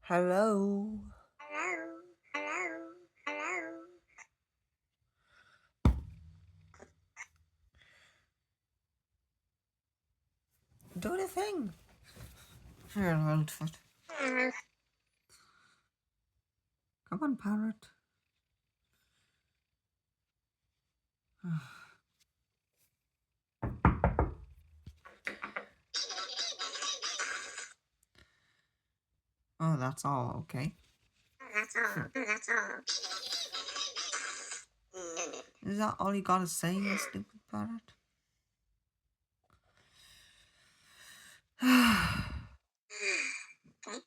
Hello. Hello, hello, hello. Do the thing. Here, old foot. Come on, parrot. Oh, that's all okay. That's all. That's all. Is that all you gotta say, you stupid parrot? Okay.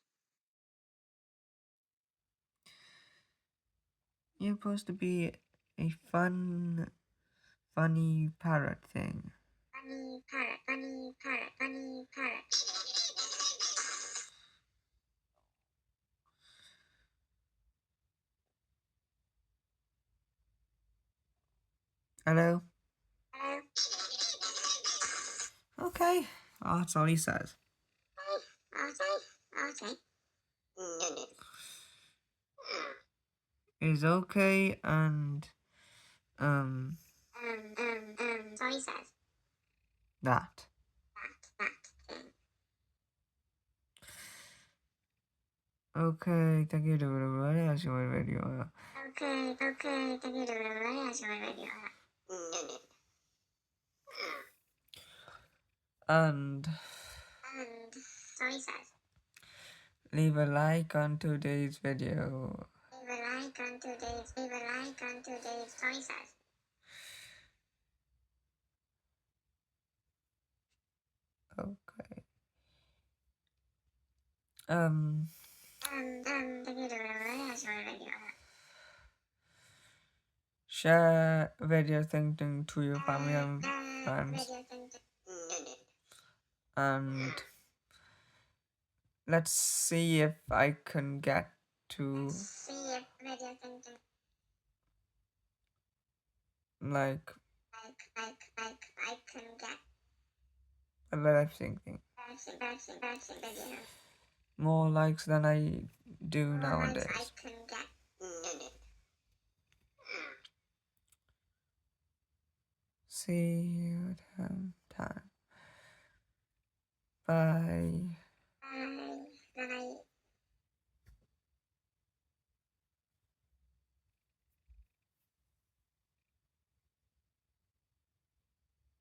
You're supposed to be a funny parrot thing. Bunny parrot, bunny parrot, bunny parrot. Hello? Hello. Okay. Oh, that's all he says. Okay. Is okay and So he says that. that thing. Okay, thank you for watching my video. Okay, thank you very much for my video. And So he says leave a like on today's video. leave a like on today's, so he says. Okay. Thank you very much for my video. Share video thinking to your family and friends. And let's see if I can get to like I can get a live thinking. More likes than I do nowadays. See you time. Bye.